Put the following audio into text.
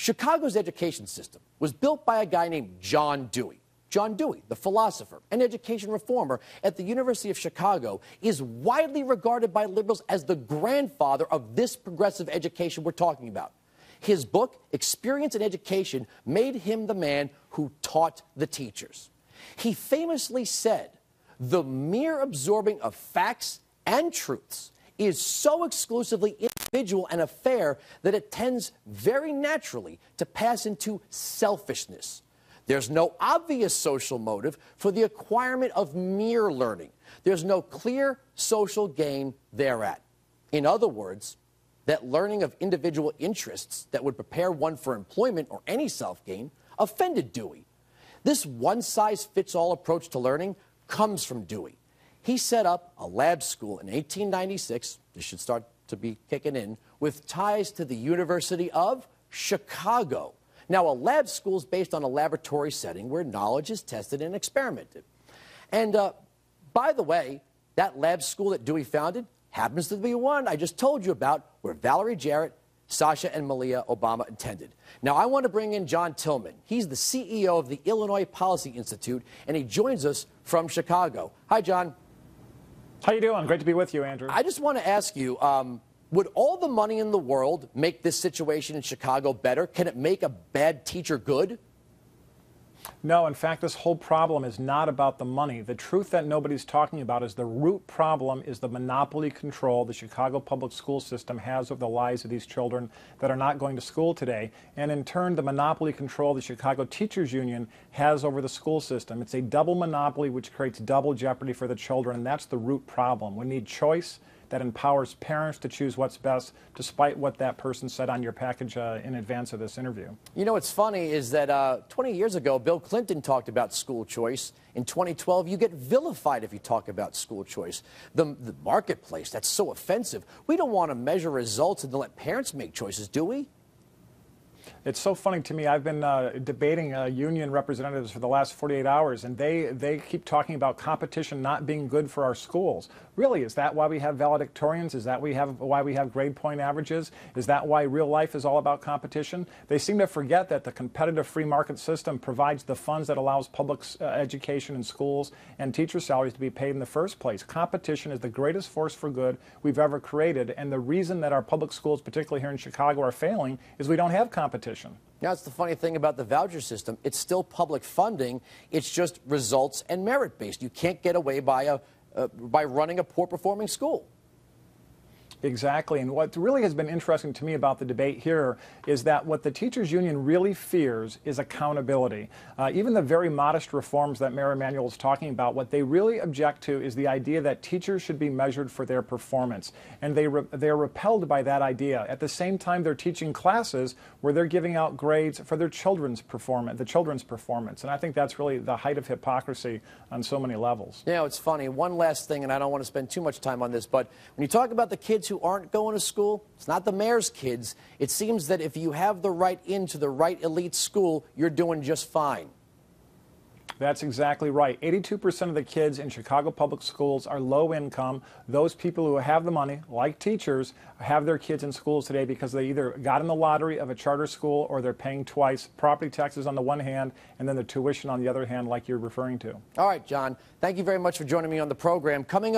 Chicago's education system was built by a guy named John Dewey. John Dewey, the philosopher and education reformer at the University of Chicago, is widely regarded by liberals as the grandfather of this progressive education we're talking about. His book, Experience in Education, made him the man who taught the teachers. He famously said, "The mere absorbing of facts and truths is so exclusively individual an affair that it tends very naturally to pass into selfishness. There's no obvious social motive for the acquirement of mere learning. There's no clear social gain thereat." In other words, that learning of individual interests that would prepare one for employment or any self-gain offended Dewey. This one-size-fits-all approach to learning comes from Dewey. He set up a lab school in 1896, this should start to be kicking in, with ties to the University of Chicago. Now, a lab school is based on a laboratory setting where knowledge is tested and experimented. And by the way, that lab school that Dewey founded happens to be one I just told you about, where Valerie Jarrett, Sasha, and Malia Obama attended. Now, I want to bring in John Tillman. He's the CEO of the Illinois Policy Institute, and he joins us from Chicago. Hi, John. How you doing? Great to be with you, Andrew. I just want to ask you, would all the money in the world make this situation in Chicago better? Can it make a bad teacher good? No, in fact, this whole problem is not about the money. The truth that nobody's talking about is the root problem is the monopoly control the Chicago public school system has over the lives of these children that are not going to school today, and in turn, the monopoly control the Chicago Teachers Union has over the school system. It's a double monopoly which creates double jeopardy for the children, and that's the root problem. We need choice that empowers parents to choose what's best, despite what that person said on your package in advance of this interview. You know, what's funny is that 20 years ago, Bill Clinton talked about school choice. In 2012, you get vilified if you talk about school choice. The marketplace, that's so offensive. We don't want to measure results and then let parents make choices, do we? It's so funny to me. I've been debating union representatives for the last 48 hours, and they keep talking about competition not being good for our schools. Really, is that why we have valedictorians? Is that why we have grade point averages? Is that why real life is all about competition? They seem to forget that the competitive free market system provides the funds that allows public education in schools and teacher salaries to be paid in the first place. Competition is the greatest force for good we've ever created, and the reason that our public schools, particularly here in Chicago, are failing is we don't have competition. Now, that's the funny thing about the voucher system. It's still public funding. It's just results and merit-based. You can't get away by running a poor-performing school. Exactly. And what really has been interesting to me about the debate here is that what the teachers union really fears is accountability. Even the very modest reforms that Mayor Emanuel is talking about, what they really object to is the idea that teachers should be measured for their performance. And they're repelled by that idea. At the same time, they're teaching classes where they're giving out grades for their children's performance. And I think that's really the height of hypocrisy on so many levels. You know, it's funny. One last thing, and I don't want to spend too much time on this, but when you talk about the kids who aren't going to school, it's not the mayor's kids. It seems that if you have the right into the right elite school, you're doing just fine. That's exactly right. 82% of the kids in Chicago public schools are low income. Those people who have the money, like teachers, have their kids in schools today because they either got in the lottery of a charter school or they're paying twice, property taxes on the one hand and then the tuition on the other hand, like you're referring to. All right, John, thank you very much for joining me on the program. Coming up